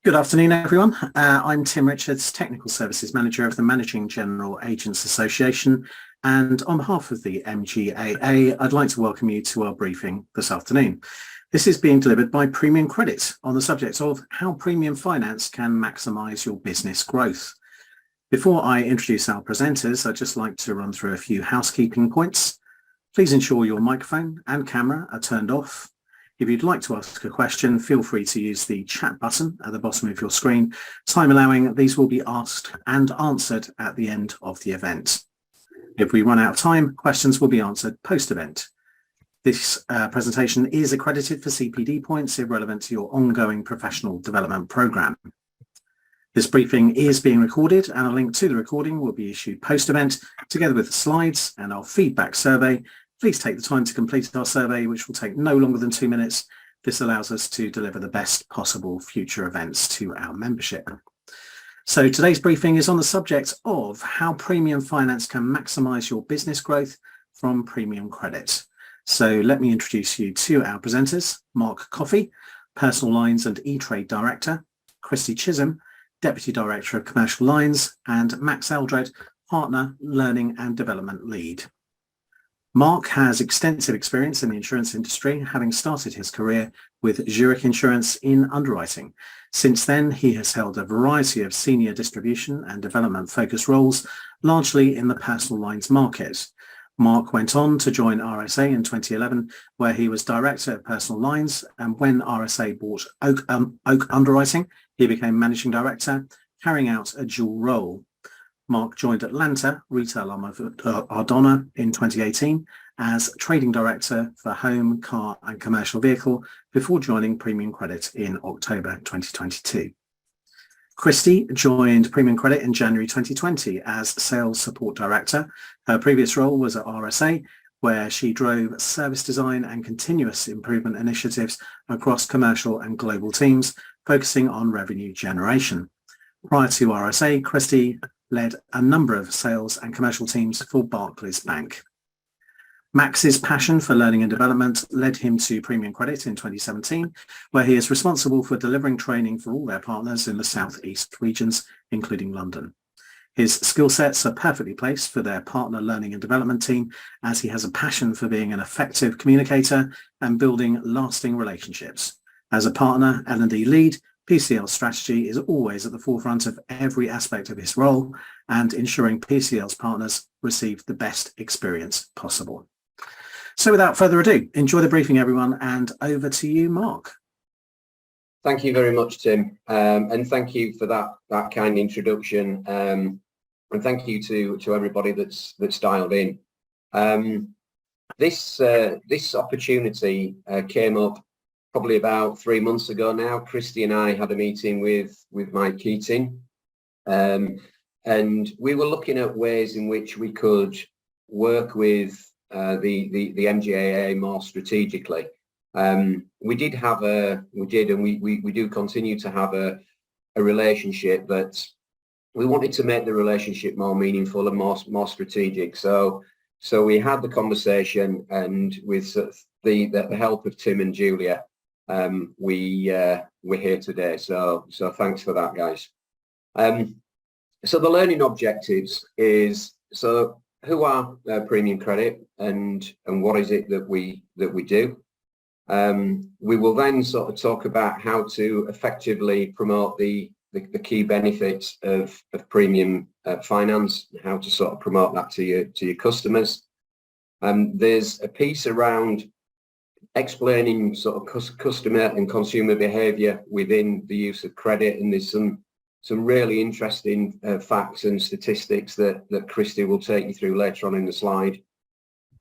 Good afternoon, everyone. I'm Tim Richards, Technical Services Manager of the Managing General Agents Association. And on behalf of the MGAA, I'd like to welcome you to our briefing this afternoon. This is being delivered by Premium Credit on the subject of how premium finance can maximise your business growth. Before I introduce our presenters, I'd just like to run through a few housekeeping points. Please ensure your microphone and camera are turned off. If you'd like to ask a question, feel free to use the chat button at the bottom of your screen. Time allowing, these will be asked and answered at the end of the event. If we run out of time, questions will be answered post-event. This presentation is accredited for CPD points irrelevant to your ongoing professional development programme. This briefing is being recorded, and a link to the recording will be issued post-event, together with the slides and our feedback survey. Please take the time to complete our survey, which will take no longer than 2 minutes. This allows us to deliver the best possible future events to our membership. So today's briefing is on the subject of how premium finance can maximise your business growth from Premium Credit. So let me introduce you to our presenters: Mark Coffey, Personal Lines and E-Trade Director; Christy Chisholm, Deputy Director of Commercial Lines; and Max Eldred, Partner, Learning and Development Lead. Mark has extensive experience in the insurance industry, having started his career with Zurich Insurance in underwriting. Since then, he has held a variety of senior distribution and development focused roles, largely in the personal lines market. Mark went on to join RSA in 2011, where he was Director of Personal Lines, and when RSA bought Oak Underwriting, he became Managing Director, carrying out a dual role. Mark joined Atlanta, retail arm of Ardonna, in 2018 as Trading Director for Home, Car and Commercial Vehicle before joining Premium Credit in October 2022. Christy joined Premium Credit in January 2020 as Sales Support Director. Her previous role was at RSA, where she drove service design and continuous improvement initiatives across commercial and global teams, focusing on revenue generation. Prior to RSA, Christy led a number of sales and commercial teams for Barclays Bank. Max's passion for learning and development led him to Premium Credit in 2017, where he is responsible for delivering training for all their partners in the South East regions, including London. His skill sets are perfectly placed for their partner learning and development team, as he has a passion for being an effective communicator and building lasting relationships. As a partner L&D lead, PCL's strategy is always at the forefront of every aspect of his role and ensuring PCL's partners receive the best experience possible. So without further ado, enjoy the briefing, everyone, and over to you, Mark. Thank you very much, Tim, and thank you for that kind introduction, and thank you to everybody that's dialed in. This opportunity came up probably about 3 months ago now. Christy and I had a meeting with Mike Keating, and we were looking at ways in which we could work with the MGAA more strategically. We do continue to have a relationship, but we wanted to make the relationship more meaningful and more strategic. So we had the conversation, and with the help of Tim and Julia, we're here today. So thanks for that, guys. So the learning objectives is, so who are Premium Credit and what is it that we do? We will then sort of talk about how to effectively promote the key benefits of premium finance, how to sort of promote that to your customers. There's a piece around explaining sort of customer and consumer behaviour within the use of credit, and there's some really interesting facts and statistics that Christy will take you through later on in the slide.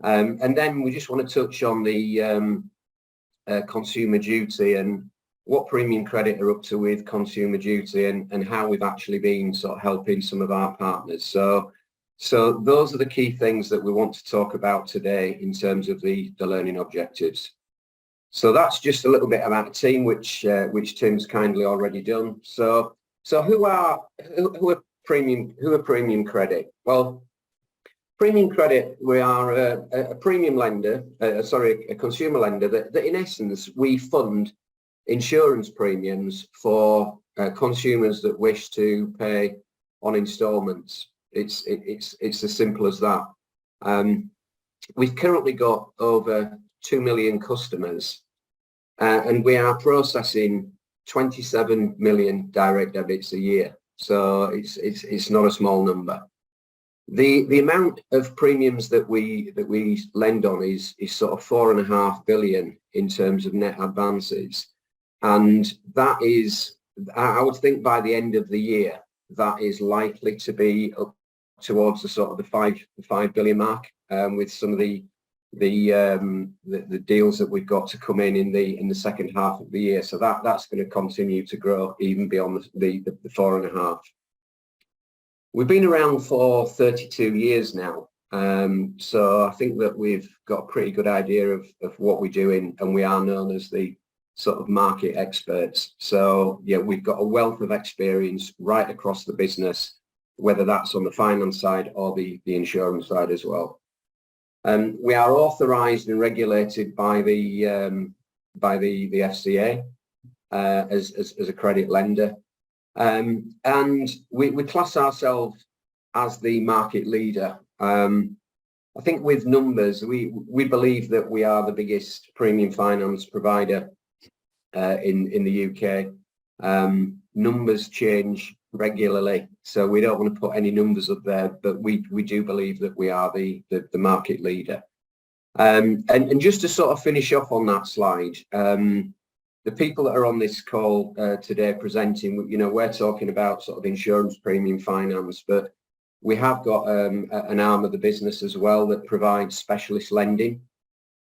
And then we just want to touch on the consumer duty and what Premium Credit are up to with consumer duty, and how we've actually been sort of helping some of our partners. So those are the key things that we want to talk about today in terms of the learning objectives. So that's just a little bit about the team, which Tim's kindly already done. So who are Premium Credit? Well, Premium Credit, we are a premium lender, a consumer lender that in essence we fund insurance premiums for consumers that wish to pay on instalments. It's as simple as that. We've currently got over 2 million customers, and we are processing 27 million direct debits a year. So it's not a small number. The amount of premiums that we lend on is sort of 4.5 billion in terms of net advances, and that is, I would think by the end of the year, that is likely to be up towards the sort of the 5 billion mark, with some of the deals that we've got to come in the second half of the year. So that's going to continue to grow even beyond the 4.5. We've been around for 32 years now, so I think that we've got a pretty good idea of what we're doing, and we are known as the sort of market experts. So yeah, we've got a wealth of experience right across the business, whether that's on the finance side or the insurance side as well. We are authorised and regulated by the FCA as a credit lender. And we class ourselves as the market leader. I think with numbers, we believe that we are the biggest premium finance provider in the UK. Numbers change regularly, so we don't want to put any numbers up there, but we do believe that we are the market leader. And just to sort of finish off on that slide, the people that are on this call today presenting, you know, we're talking about sort of insurance premium finance, but we have got an arm of the business as well that provides specialist lending.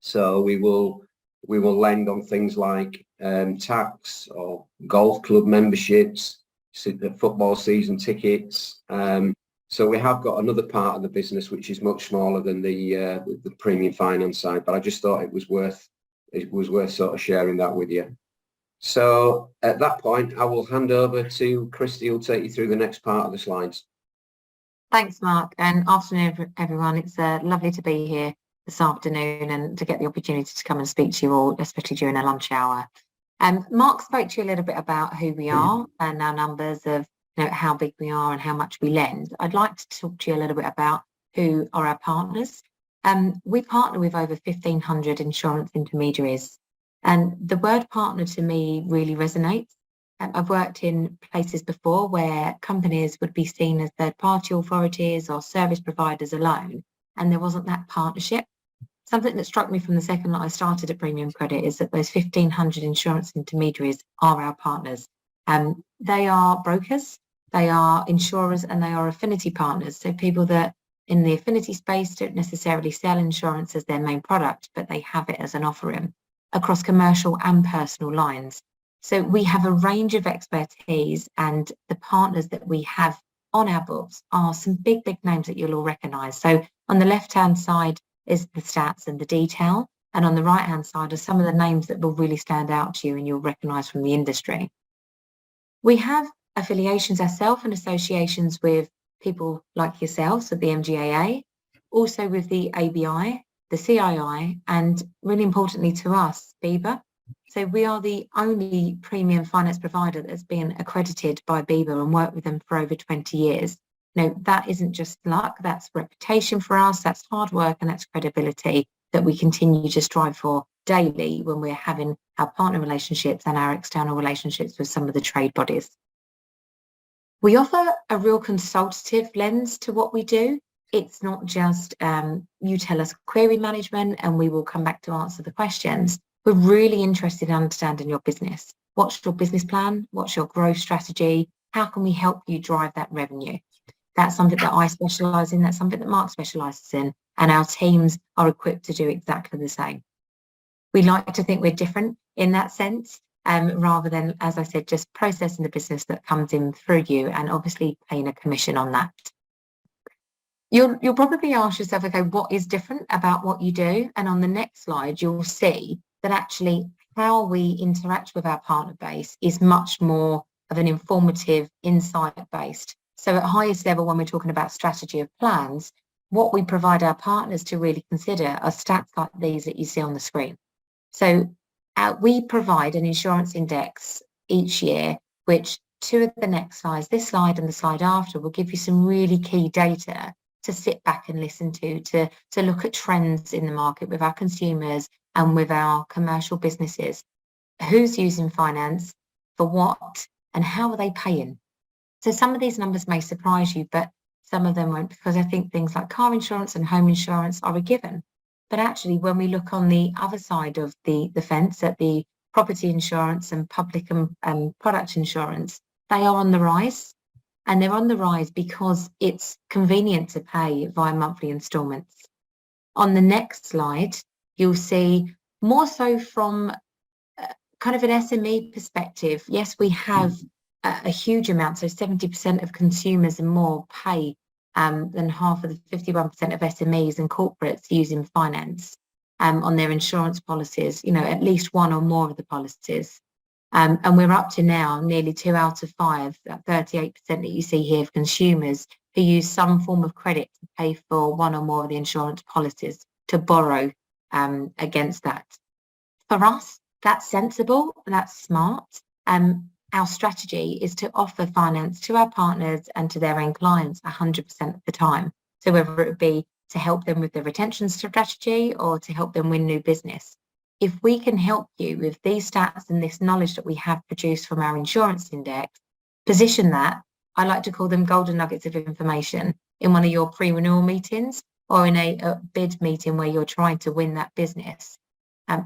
So we will lend on things like tax or golf club memberships, football season tickets. So we have got another part of the business which is much smaller than the premium finance side, but I just thought it was worth sort of sharing that with you. So at that point, I will hand over to Christy, who'll take you through the next part of the slides. Thanks, Mark, and afternoon, everyone. It's lovely to be here this afternoon and to get the opportunity to come and speak to you all, especially during a lunch hour. Mark spoke to you a little bit about who we are and our numbers of, you know, how big we are and how much we lend. I'd like to talk to you a little bit about who are our partners. We partner with over 1,500 insurance intermediaries, and the word partner to me really resonates. I've worked in places before where companies would be seen as third-party authorities or service providers alone, and there wasn't that partnership. Something that struck me from the second that I started at Premium Credit is that those 1,500 insurance intermediaries are our partners. They are brokers, they are insurers, and they are affinity partners. So people that in the affinity space don't necessarily sell insurance as their main product, but they have it as an offering across commercial and personal lines. So we have a range of expertise, and the partners that we have on our books are some big names that you'll all recognise. So on the left-hand side is the stats and the detail, and on the right-hand side are some of the names that will really stand out to you and you'll recognise from the industry. We have affiliations ourselves and associations with people like yourselves at the MGAA, also with the ABI, the CII, and really importantly to us, BEBA. So we are the only premium finance provider that's been accredited by BEBA and worked with them for over 20 years. Now, that isn't just luck, that's reputation for us, that's hard work, and that's credibility that we continue to strive for daily when we're having our partner relationships and our external relationships with some of the trade bodies. We offer a real consultative lens to what we do. It's not just you tell us query management and we will come back to answer the questions. We're really interested in understanding your business. What's your business plan? What's your growth strategy? How can we help you drive that revenue? That's something that I specialise in. That's something that Mark specialises in. And our teams are equipped to do exactly the same. We like to think we're different in that sense, rather than, as I said, just processing the business that comes in through you and obviously paying a commission on that. You'll probably ask yourself, okay, what is different about what you do? And on the next slide, you'll see that actually how we interact with our partner base is much more of an informative, insight-based. So at highest level, when we're talking about strategy of plans, what we provide our partners to really consider are stats like these that you see on the screen. So we provide an insurance index each year, which two of the next slides, this slide and the slide after, will give you some really key data to sit back and listen to look at trends in the market with our consumers and with our commercial businesses. Who's using finance, for what, and how are they paying? So some of these numbers may surprise you, but some of them won't, because I think things like car insurance and home insurance are a given. But actually, when we look on the other side of the fence at the property insurance and public and product insurance, they are on the rise. And they're on the rise because it's convenient to pay via monthly instalments. On the next slide, you'll see more so from kind of an SME perspective. Yes, we have a huge amount, so 70% of consumers and more pay than half of the 51% of SMEs and corporates using finance on their insurance policies, at least one or more of the policies. And we're up to now nearly 2 out of 5, that 38% that you see here of consumers who use some form of credit to pay for one or more of the insurance policies to borrow against that. For us, that's sensible, that's smart. Our strategy is to offer finance to our partners and to their end clients 100% of the time. So whether it be to help them with their retention strategy or to help them win new business. If we can help you with these stats and this knowledge that we have produced from our insurance index, position that, I like to call them golden nuggets of information, in one of your pre-renewal meetings or in a bid meeting where you're trying to win that business.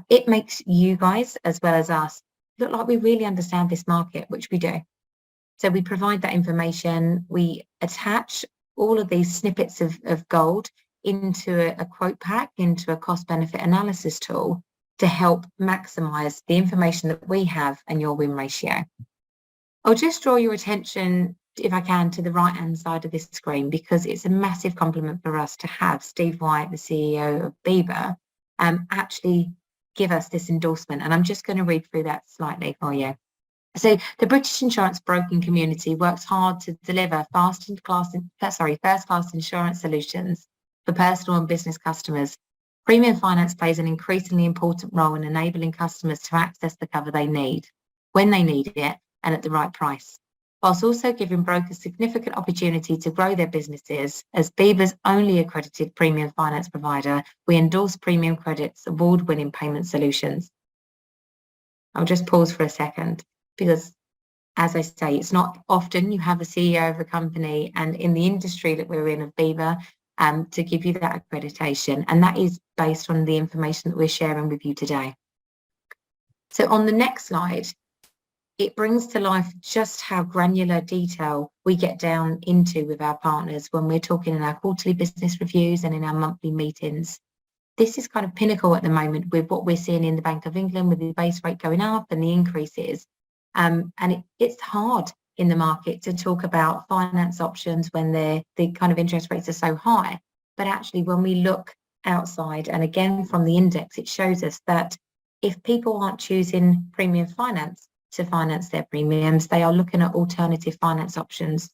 It makes you guys, as well as us, look like we really understand this market, which we do. So we provide that information, we attach all of these snippets of gold into a quote pack, into a cost benefit analysis tool to help maximize the information that we have and your win ratio. I'll just draw your attention, if I can, to the right-hand side of this screen, because it's a massive compliment for us to have Steve White, the CEO of behaviour, actually give us this endorsement. And I'm just going to read through that slightly for you. So the British insurance broking community works hard to deliver first-class insurance solutions for personal and business customers. Premium finance plays an increasingly important role in enabling customers to access the cover they need, when they need it, and at the right price, whilst also giving brokers significant opportunity to grow their businesses. As beaver's only accredited premium finance provider, we endorse Premium Credit's award-winning payment solutions. I'll just pause for a second, because as I say, it's not often you have a CEO of a company and in the industry that we're in of beaver to give you that accreditation. And that is based on the information that we're sharing with you today. So on the next slide, it brings to life just how granular detail we get down into with our partners when we're talking in our quarterly business reviews and in our monthly meetings. This is kind of pinnacle at the moment with what we're seeing in the Bank of England with the base rate going up and the increases. And it's hard in the market to talk about finance options when the kind of interest rates are so high. But actually, when we look outside, and again from the index, it shows us that if people aren't choosing premium finance to finance their premiums, they are looking at alternative finance options.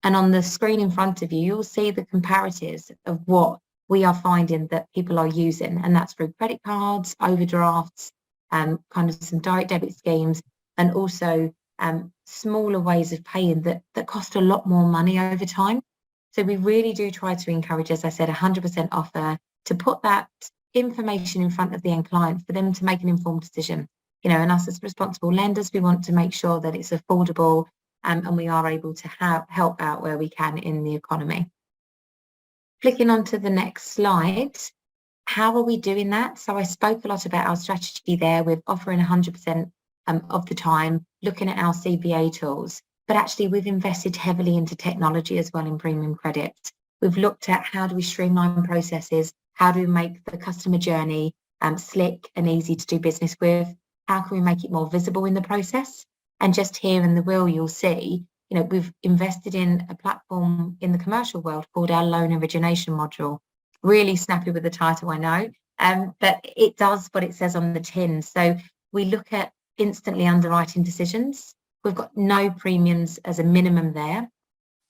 And on the screen in front of you, you'll see the comparatives of what we are finding that people are using. And that's through credit cards, overdrafts, kind of some direct debit schemes, and also smaller ways of paying that cost a lot more money over time. So we really do try to encourage, as I said, 100% offer, to put that information in front of the end client for them to make an informed decision. And us as responsible lenders, we want to make sure that it's affordable and we are able to help out where we can in the economy. Flicking on to the next slide, how are we doing that? So I spoke a lot about our strategy there with offering 100% of the time, looking at our CBA tools, but actually we've invested heavily into technology as well in premium credit. We've looked at how do we streamline processes, how do we make the customer journey slick and easy to do business with, how can we make it more visible in the process? And just here in the wheel, you'll see, we've invested in a platform in the commercial world called our loan origination module. Really snappy with the title, I know, but it does what it says on the tin. So we look at instantly underwriting decisions. We've got no premiums as a minimum there,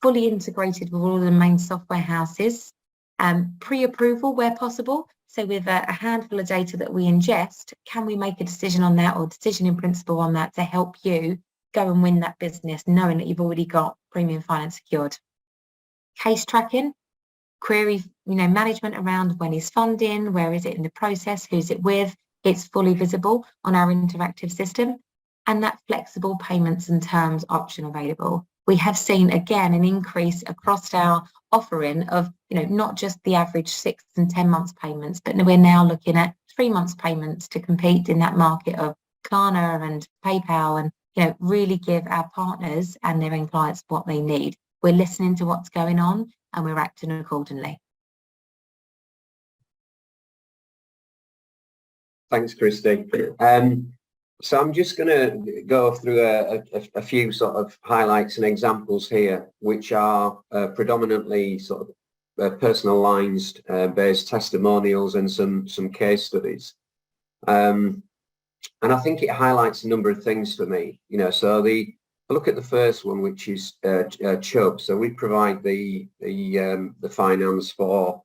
fully integrated with all of the main software houses, pre-approval where possible. So with a handful of data that we ingest, can we make a decision on that or decision in principle on that to help you go and win that business knowing that you've already got premium finance secured. Case tracking, query, management around when is funding, where is it in the process, who's it with. It's fully visible on our interactive system, and that flexible payments and terms option available. We have seen again an increase across our offering of, not just the average 6 and 10 months payments, but we're now looking at 3 months payments to compete in that market of Klarna and PayPal, and really give our partners and their end clients what they need. We're listening to what's going on and we're acting accordingly. Thanks, Christy. So I'm just going to go through a few sort of highlights and examples here, which are predominantly sort of personalised based testimonials and some case studies. And I think it highlights a number of things for me. So look at the first one, which is Chubb. So we provide the finance for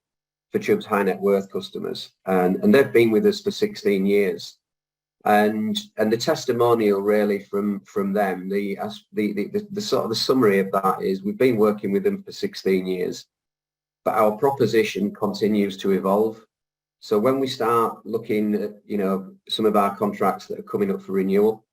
Chubb's high net worth customers, and they've been with us for 16 years. And the testimonial really from them, the sort of the summary of that is we've been working with them for 16 years, but our proposition continues to evolve. So when we start looking at some of our contracts that are coming up for renewal,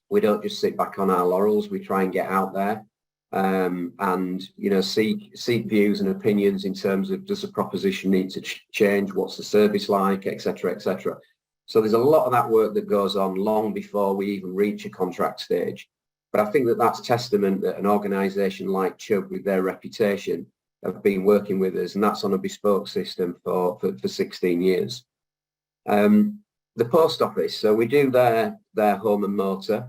we don't just sit back on our laurels. We try and get out there and seek views and opinions in terms of, does the proposition need to change, what's the service like, etc., etc. So there's a lot of that work that goes on long before we even reach a contract stage. But I think that that's testament that an organisation like Chubb, with their reputation, have been working with us, and that's on a bespoke system for 16 years. The post office, so we do their home and motor,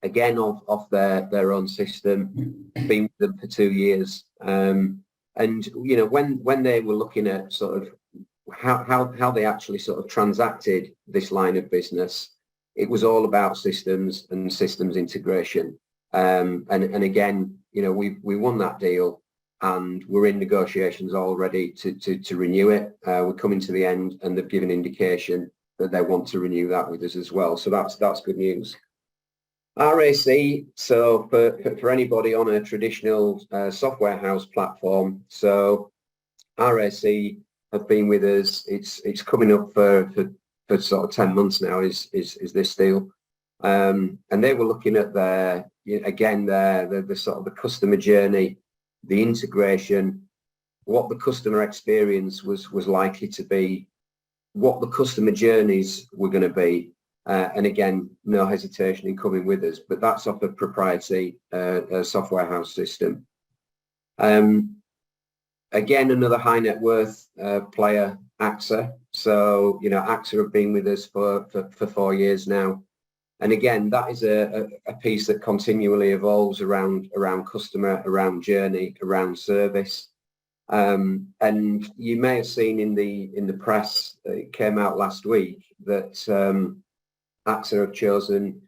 again off their own system, been with them for 2 years. And when they were looking at sort of how they actually sort of transacted this line of business, it was all about systems and systems integration. And again, we won that deal, and we're in negotiations already to renew it. We're coming to the end, and they've given indication that they want to renew that with us as well. So that's good news. RAC, so for anybody on a traditional software house platform, so RAC have been with us. It's coming up for sort of 10 months now is this deal. And they were looking at the sort of the customer journey, the integration, what the customer experience was likely to be, what the customer journeys were going to be. And again, no hesitation in coming with us, but that's off a proprietary software house system. Again, another high net worth player, AXA. So, AXA have been with us for 4 years now. And again, that is a piece that continually evolves around customer, around journey, around service. And you may have seen in the press, it came out last week, that AXA have chosen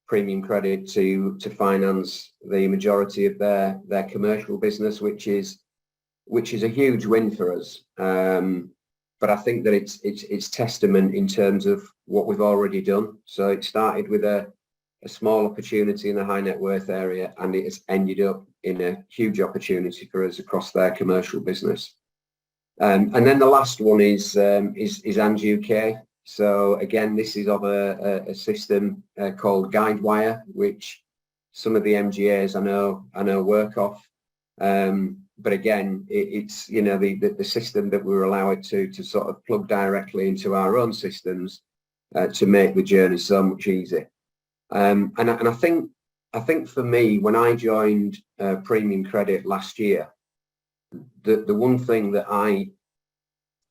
premium credit to finance the majority of their commercial business, which is a huge win for us. But I think that it's testament in terms of what we've already done. So it started with a small opportunity in the high net worth area, and it has ended up in a huge opportunity for us across their commercial business. And then the last one is And UK. So again, this is of a system called Guidewire, which some of the MGAs I know work off. But again, it's the system that we're allowed to sort of plug directly into our own systems to make the journey so much easier. And I think for me, when I joined Premium Credit last year, the one thing that I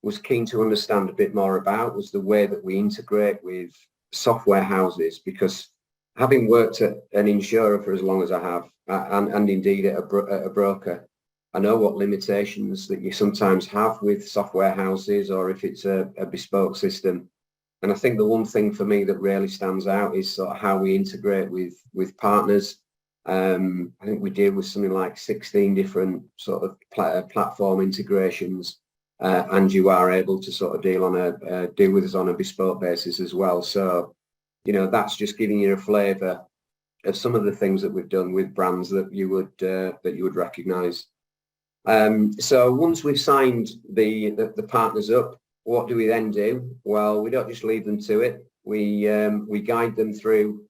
was keen to understand a bit more about was the way that we integrate with software houses, because having worked at an insurer for as long as I have, and indeed at a broker, I know what limitations that you sometimes have with software houses, or if it's a bespoke system. And I think the one thing for me that really stands out is sort of how we integrate with partners. I think we deal with something like 16 different sort of platform integrations, and you are able to sort of deal with us on a bespoke basis as well. So, that's just giving you a flavour some of the things that we've done with brands that you would recognise. So once we've signed the partners up, what do we then do? Well, we don't just leave them to it. We guide them through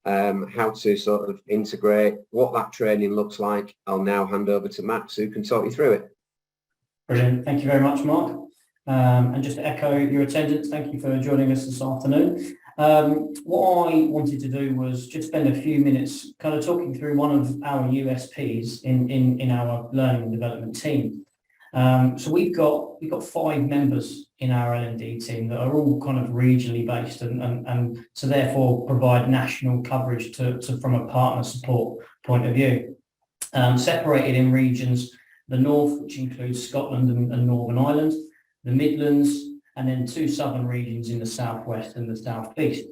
how to sort of integrate, what that training looks like. I'll now hand over to Max, who can talk you through it. Brilliant. Thank you very much, Mark. And just to echo your attendance, thank you for joining us this afternoon. What I wanted to do was just spend a few minutes kind of talking through one of our USPs in our learning and development team. So we've got 5 members in our L&D team that are all kind of regionally based and so therefore provide national coverage from a partner support point of view. Separated in regions, the North, which includes Scotland and Northern Ireland, the Midlands, and then 2 southern regions in the Southwest and the Southeast.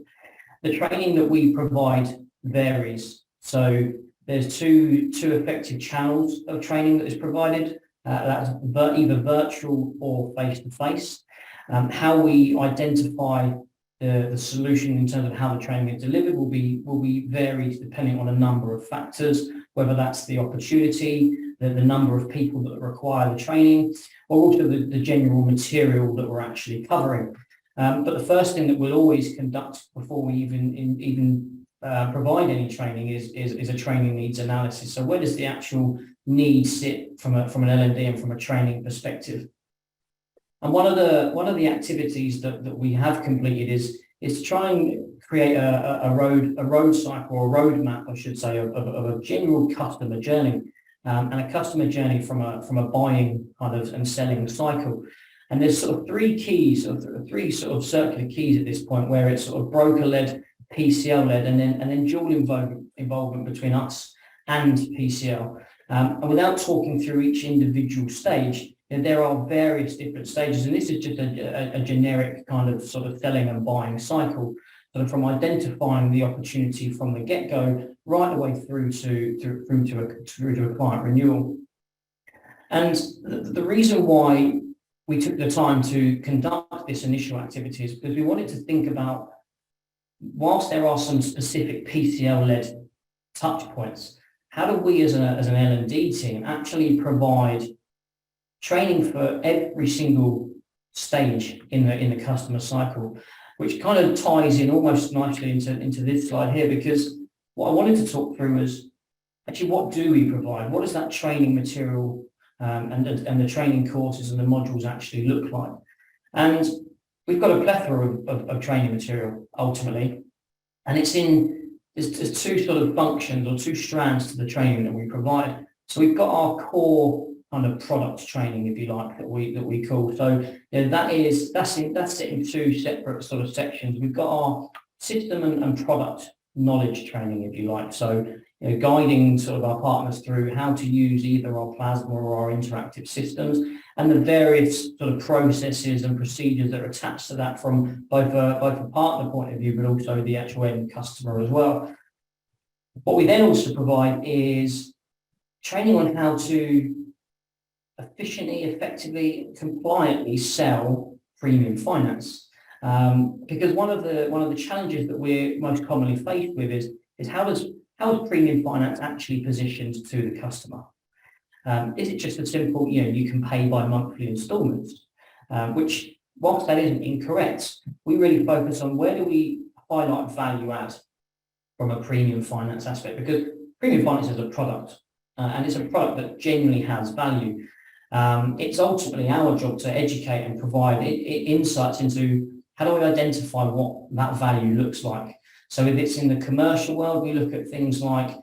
The training that we provide varies. So there's two effective channels of training that is provided. That's either virtual or face-to-face. How we identify the solution in terms of how the training is delivered will be varied depending on a number of factors, whether that's the opportunity, the number of people that require the training, or also the general material that we're actually covering. But the first thing that we'll always conduct before we even provide any training is a training needs analysis. So where does the actual need sit from an L&D and from a training perspective? And one of the activities that we have completed is to try and create a road cycle or a roadmap, I should say, of a general customer journey. And a customer journey from a buying kind of and selling cycle. And there's sort of 3 keys, or 3 sort of circular keys at this point, where it's sort of broker-led, PCL-led, and then dual involvement between us and PCL. And without talking through each individual stage, there are various different stages, and this is just a generic kind of sort of selling and buying cycle. So from identifying the opportunity from the get-go right the way through to a client renewal. And the reason why we took the time to conduct this initial activity is because we wanted to think about, whilst there are some specific PCL-led touch points, how do we as an L&D team actually provide training for every single stage in the customer cycle, which kind of ties in almost nicely into this slide here, because what I wanted to talk through was actually what do we provide? What does that training material and the training courses and the modules actually look like? And we've got a plethora of training material ultimately, and there's 2 sort of functions or 2 strands to the training that we provide. So we've got our core kind of product training, if you like, that we call. So that's it in 2 separate sort of sections. We've got our system and product knowledge training, if you like. So guiding sort of our partners through how to use either our plasma or our interactive systems, and the various sort of processes and procedures that are attached to that from both a partner point of view, but also the actual end customer as well. What we then also provide is training on how to efficiently, effectively, compliantly sell premium finance. Because one of the challenges that we're most commonly faced with is how is premium finance actually positioned to the customer? Is it just a simple, you can pay by monthly instalments, which, whilst that isn't incorrect, we really focus on where do we highlight value add from a premium finance aspect, because premium finance is a product, and it's a product that genuinely has value. It's ultimately our job to educate and provide insights into how do we identify what that value looks like. So if it's in the commercial world, we look at things like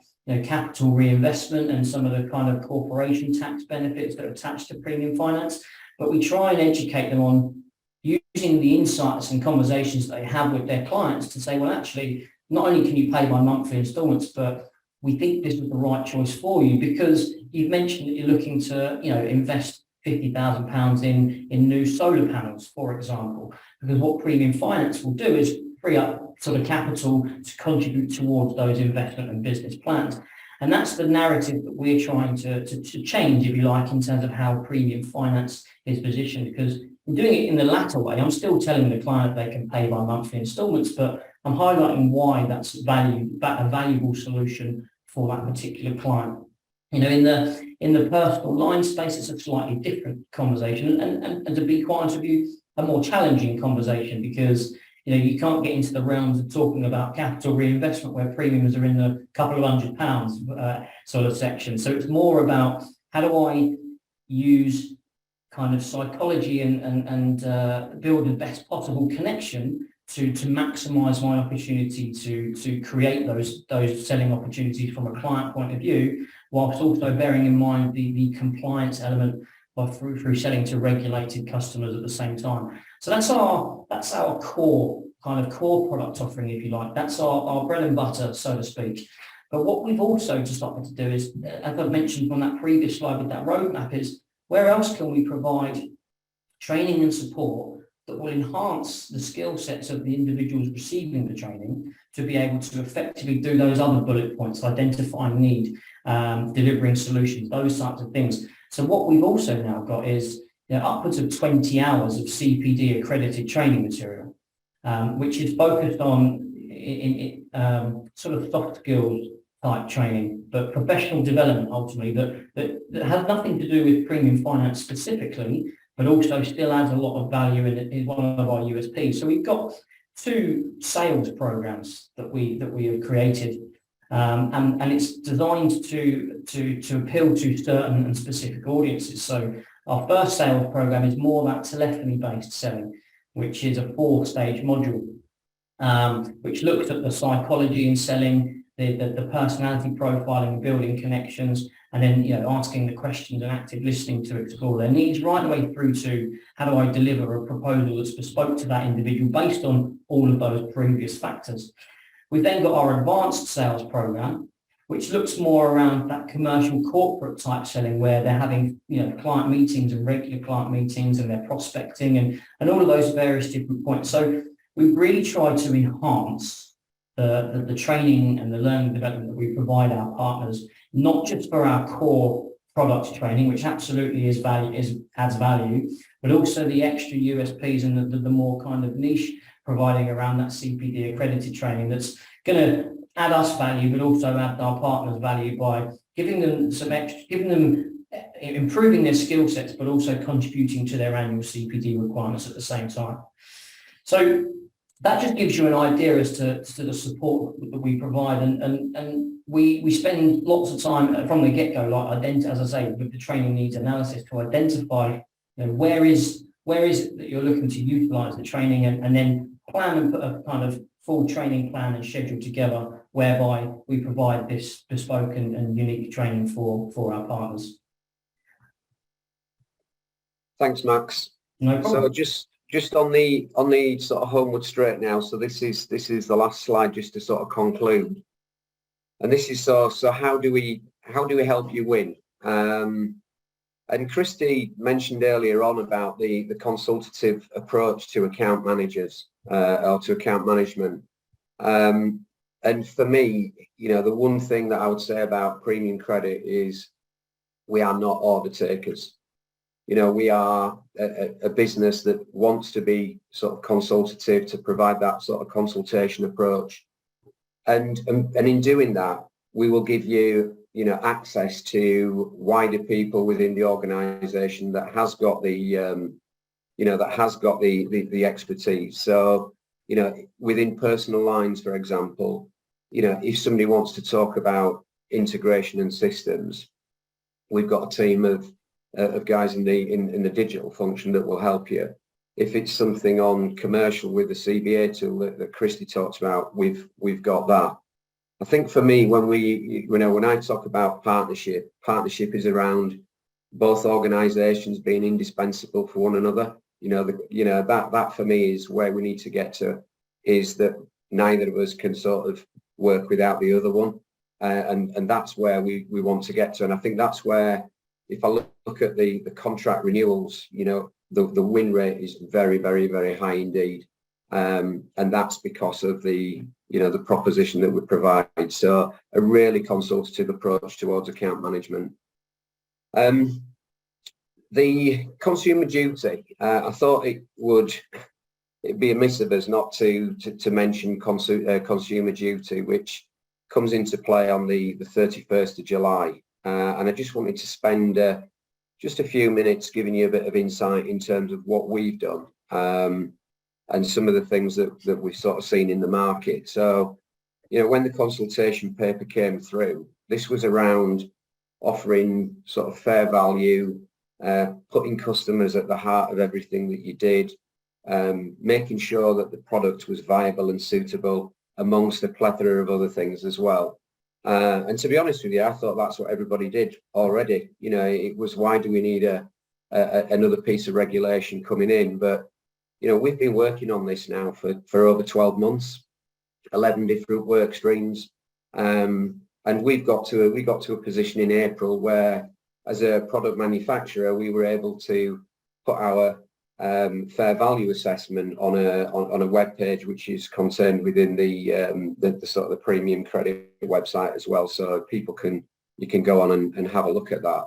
capital reinvestment and some of the kind of corporation tax benefits that are attached to premium finance. But we try and educate them on using the insights and conversations they have with their clients to say, well, actually, not only can you pay by monthly instalments, but we think this is the right choice for you because you've mentioned that you're looking to, invest £50,000 in new solar panels, for example, because what premium finance will do is free up sort of capital to contribute towards those investment and business plans. And that's the narrative that we're trying to change, if you like, in terms of how premium finance is positioned, because in doing it in the latter way, I'm still telling the client they can pay by monthly instalments, but I'm highlighting why that's a valuable solution for that particular client. You know, in the personal line space, it's a slightly different conversation, and to be quite honest with you, a more challenging conversation, because you know, you can't get into the realms of talking about capital reinvestment where premiums are in the couple of £100 sort of section. So it's more about how do I use kind of psychology and build the best possible connection to maximise my opportunity to create those selling opportunities from a client point of view, whilst also bearing in mind the compliance element through selling to regulated customers at the same time. So that's our core product offering, if you like. That's our bread and butter, so to speak. But what we've also just started to do is, as I've mentioned on that previous slide with that roadmap, is where else can we provide training and support that will enhance the skill sets of the individuals receiving the training to be able to effectively do those other bullet points, identifying need, delivering solutions, those types of things. So what we've also now got is, you know, upwards of 20 hours of CPD accredited training material, which is focused on sort of soft skills type training, but professional development ultimately that has nothing to do with premium finance specifically, but also still adds a lot of value and is one of our USPs. So we've got 2 sales programs that we have created, and it's designed to appeal to certain and specific audiences. So our first sales program is more that telephony-based selling, which is a 4-stage module, which looks at the psychology in selling, the personality profiling, building connections, and then, you know, asking the questions and active listening to explore their needs, right the way through to how do I deliver a proposal that's bespoke to that individual based on all of those previous factors. We've then got our advanced sales program, which looks more around that commercial corporate type selling, where they're having, you know, client meetings and regular client meetings, and they're prospecting and all of those various different points. So we've really tried to enhance the training and the learning development that we provide our partners, not just for our core product training, which absolutely adds value, but also the extra USPs and the more kind of niche providing around that CPD accredited training that's going to add us value, but also add our partners value by giving them improving their skill sets, but also contributing to their annual CPD requirements at the same time. So that just gives you an idea as to the support that we provide, and we spend lots of time from the get-go, like as I say, with the training needs analysis to identify, you know, where is it that you're looking to utilise the training, and then plan and put a kind of full training plan and schedule together, whereby we provide this bespoke and unique training for our partners. Thanks, Max. No problem. So just on the sort of homeward straight now. So this is the last slide, just to sort of conclude. And this is so how do we help you win? And Christy mentioned earlier on about the consultative approach to account managers or to account management. And for me, you know, the one thing that I would say about Premium Credit is we are not order takers. You know, we are a business that wants to be sort of consultative, to provide that sort of consultation approach. And in doing that, we will give you, you know, access to wider people within the organisation that has got the, the expertise. So, you know, within personal lines, for example, you know, if somebody wants to talk about integration and systems, we've got a team of guys in the digital function that will help you. If it's something on commercial with the CBA tool that Christy talks about, we've got that. I think for me, when I talk about partnership is around both organisations being indispensable for one another. That for me is where we need to get to, is that neither of us can sort of work without the other one, and that's where we want to get to. And I think that's where, if I look at the contract renewals, you know, the win rate is very, very, very high indeed, and that's because of the proposition that we provide. So a really consultative approach towards account management. The consumer duty, I thought it it'd be amiss of us not to mention consumer duty, which comes into play on the 31st of July. And I just wanted to spend just a few minutes giving you a bit of insight in terms of what we've done and some of the things that we've sort of seen in the market. So, you know, when the consultation paper came through, this was around offering sort of fair value, putting customers at the heart of everything that you did, making sure that the product was viable and suitable, amongst a plethora of other things as well. And to be honest with you, I thought that's what everybody did already. You know, it was, why do we need another piece of regulation coming in? But, you know, we've been working on this now for over 12 months, 11 different work streams. And we got to a position in April where, as a product manufacturer, we were able to put our fair value assessment on a web page, which is contained within the sort of the premium credit website as well. So you can go on and have a look at that.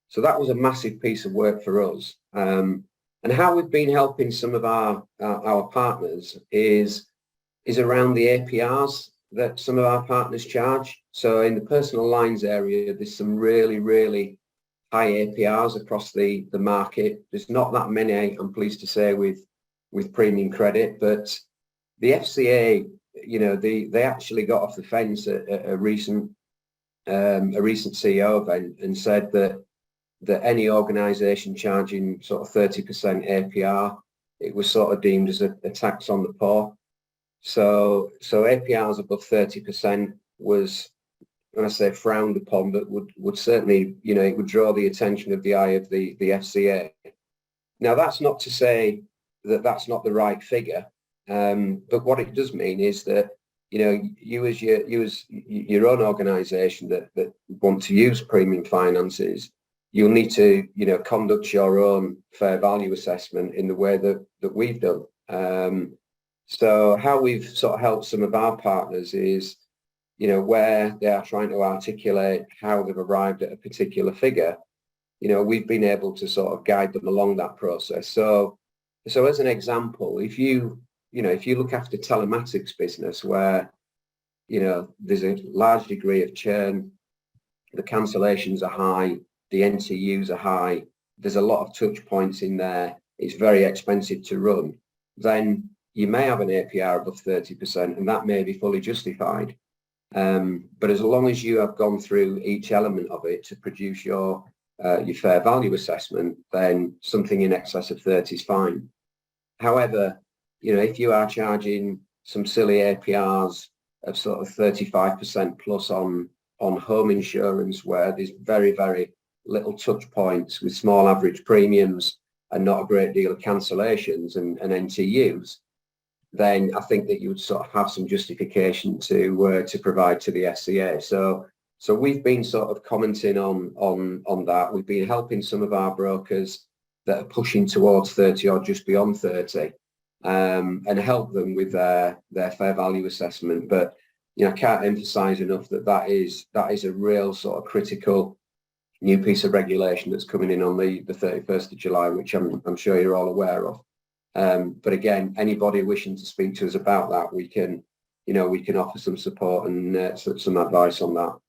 So that was a massive piece of work for us. And how we've been helping some of our partners is around the APRs that some of our partners charge. So in the personal lines area, there's some really, really high APRs across the market. There's not that many, I'm pleased to say, with premium credit, but the FCA, you know, they actually got off the fence at a recent CEO event and said that any organisation charging sort of 30% APR, it was sort of deemed as a tax on the poor. So APRs above 30% was, when I say frowned upon, but would certainly, you know, it would draw the attention of the eye of the FCA. Now, that's not to say that that's not the right figure, but what it does mean is that, you know, you as your own organisation that want to use premium finances, you'll need to, you know, conduct your own fair value assessment in the way that we've done. So how we've sort of helped some of our partners is, you know, where they are trying to articulate how they've arrived at a particular figure, you know, we've been able to sort of guide them along that process. So as an example, if you look after telematics business where, you know, there's a large degree of churn, the cancellations are high, the NTUs are high, there's a lot of touch points in there, it's very expensive to run, then you may have an APR above 30% and that may be fully justified. But as long as you have gone through each element of it to produce your fair value assessment, then something in excess of 30 is fine. However, you know, if you are charging some silly APRs of sort of 35% plus on home insurance, where there's very, very little touch points with small average premiums and not a great deal of cancellations and NTUs, then I think that you would sort of have some justification to provide to the FCA. So we've been sort of commenting on that. We've been helping some of our brokers that are pushing towards 30 or just beyond 30, and help them with their fair value assessment. But, you know, I can't emphasise enough that is a real sort of critical new piece of regulation that's coming in on the 31st of July, which I'm sure you're all aware of. But again, anybody wishing to speak to us about that, we can offer some support and some advice on that.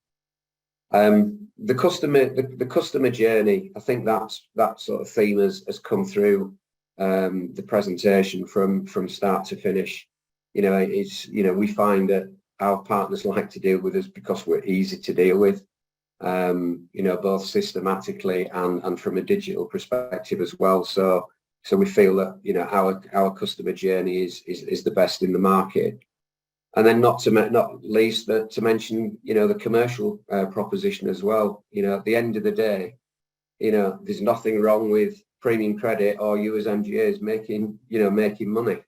The customer journey, I think that sort of theme has come through the presentation from start to finish. You know, we find that our partners like to deal with us because we're easy to deal with. You know, both systematically and from a digital perspective as well. So we feel that, you know, our customer journey is the best in the market. And then not least to mention, you know, the commercial proposition as well. You know, at the end of the day, you know, there's nothing wrong with premium credit or you as MGAs making money.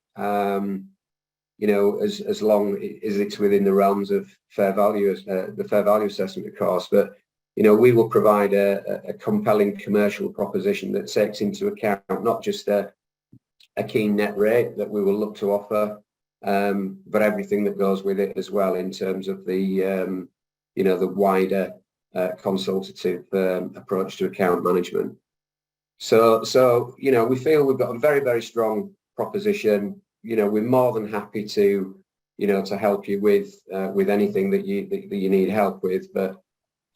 You know, as long as it's within the realms of fair value, the fair value assessment, of course. But, you know, we will provide a compelling commercial proposition that takes into account not just a keen net rate that we will look to offer, but everything that goes with it as well in terms of the, you know, the wider consultative approach to account management. So, you know, we feel we've got a very, very strong proposition. we're more than happy to, to help you with anything that you need help with. But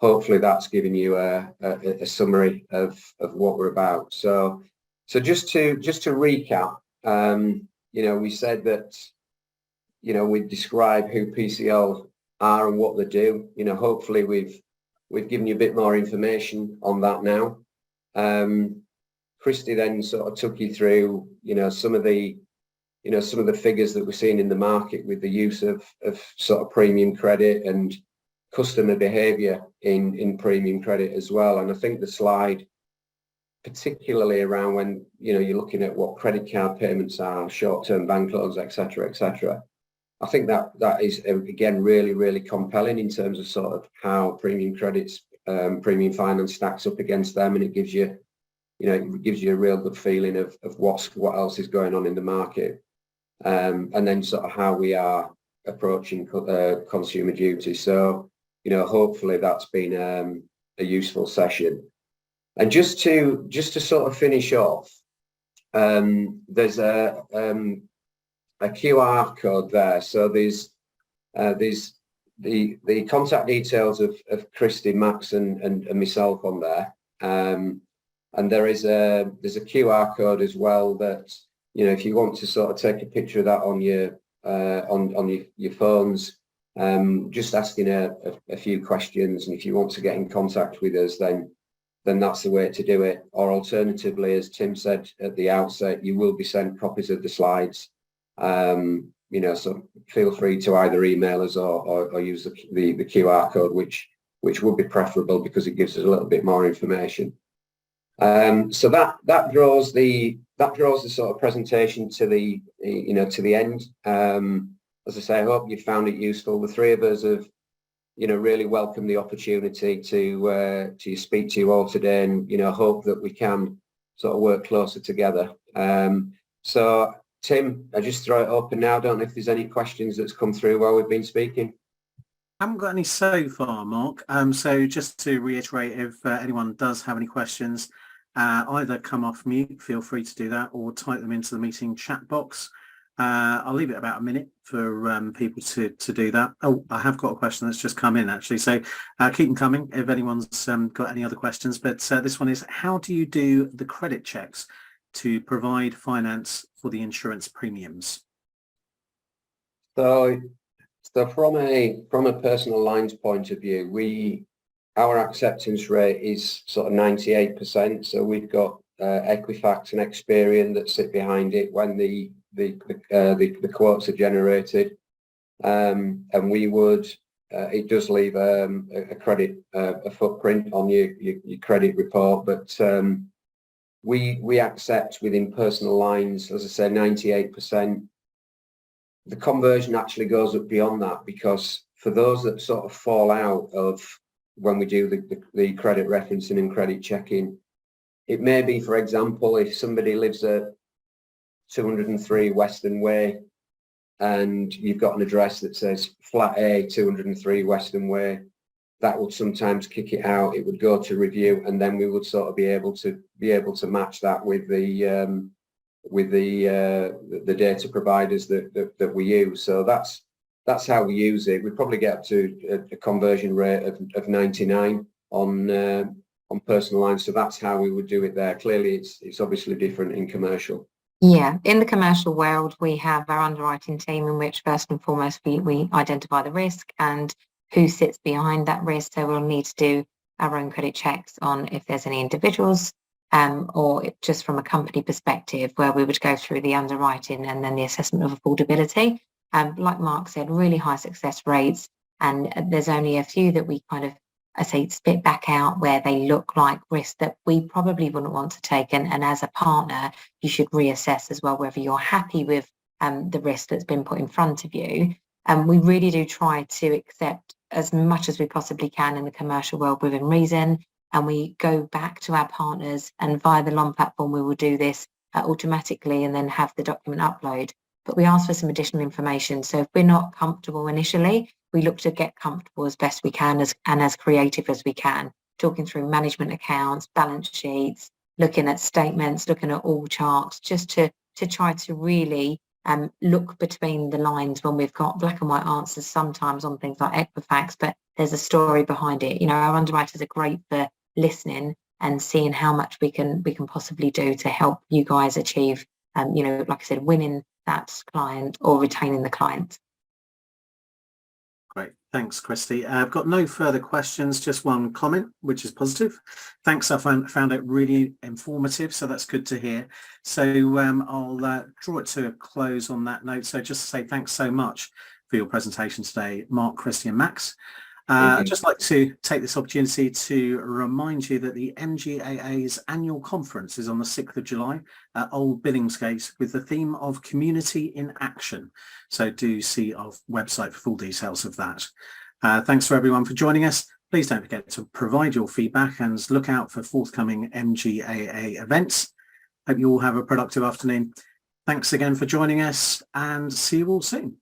hopefully that's given you a summary of what we're about. So just to recap, we said that, we describe who PCL are and what they do. Hopefully we've given you a bit more information on that now. Christy then sort of took you through, some of the figures that we're seeing in the market with the use of sort of premium credit and customer behaviour in premium credit as well. And I think the slide, particularly around when, you're looking at what credit card payments are, short-term bank loans, etc., I think that is, again, really, really compelling in terms of sort of how premium credits, premium finance stacks up against them. And it gives you, it gives you a real good feeling of what else is going on in the market. And then sort of how we are approaching consumer duty. So, hopefully that's been a useful session. And just to sort of finish off, there's a QR code there. So there's the contact details of Christy, Max, and myself on there. And there's a QR code as well that, if you want to sort of take a picture of that on your your phones, just asking a few questions, and if you want to get in contact with us, then that's the way to do it. Or alternatively, as Tim said at the outset, you will be sent copies of the slides. So feel free to either email us or use the QR code, which would be preferable because it gives us a little bit more information. So that draws the sort of presentation to the to the end. As I say, I hope you found it useful. The three of us have really welcomed the opportunity to speak to you all today, and hope that we can sort of work closer together. So Tim, I just throw it open now. I don't know if there's any questions that's come through while we've been speaking. I haven't got any so far, Mark. So just to reiterate, if anyone does have any questions, either come off mute, feel free to do that, or type them into the meeting chat box. I'll leave it about a minute for people to do that. Oh, I have got a question that's just come in, actually. So keep them coming if anyone's got any other questions. But this one is, how do you do the credit checks to provide finance for the insurance premiums? So from a personal lines point of view, our acceptance rate is sort of 98%. So we've got Equifax and Experian that sit behind it when the quotes are generated, and we would it does leave a credit a footprint on your credit report, but we accept within personal lines, as I say, 98%. The conversion actually goes up beyond that, because for those that sort of fall out of when we do the credit referencing and credit checking, it may be, for example, if somebody lives at 203 Western Way and you've got an address that says flat A 203 Western Way, that would sometimes kick it out. It would go to review, and then we would sort of be able to match that with the data providers that we use. So that's how we use it. We probably get up to a conversion rate of 99 on personal lines. So that's how we would do it there. Clearly, it's obviously different in commercial. Yeah, in the commercial world, we have our underwriting team, in which first and foremost we identify the risk and who sits behind that risk. So we'll need to do our own credit checks on if there's any individuals, or just from a company perspective, where we would go through the underwriting and then the assessment of affordability. Like Mark said, really high success rates, and there's only a few that we kind of, I say, spit back out where they look like risks that we probably wouldn't want to take. And as a partner, you should reassess as well whether you're happy with the risk that's been put in front of you. And we really do try to accept as much as we possibly can in the commercial world within reason. And we go back to our partners, and via the LOM platform, we will do this automatically and then have the document upload. But we ask for some additional information. So if we're not comfortable initially, we look to get comfortable as best we can and as creative as we can, talking through management accounts, balance sheets, looking at statements, looking at all charts, just to try to really look between the lines when we've got black and white answers sometimes on things like Equifax, but there's a story behind it. You know, our underwriters are great for listening and seeing how much we can possibly do to help you guys achieve, you know, like I said, winning that client or retaining the client. Great. Thanks, Christy. I've got no further questions, just one comment, which is positive. Thanks. I found it really informative, so that's good to hear. So I'll draw it to a close on that note. So just to say thanks so much for your presentation today, Mark, Christy and Max. I'd just like to take this opportunity to remind you that the MGAA's annual conference is on the 6th of July at Old Billingsgate with the theme of Community in Action. So do see our website for full details of that. Thanks for everyone for joining us. Please don't forget to provide your feedback and look out for forthcoming MGAA events. Hope you all have a productive afternoon. Thanks again for joining us and see you all soon.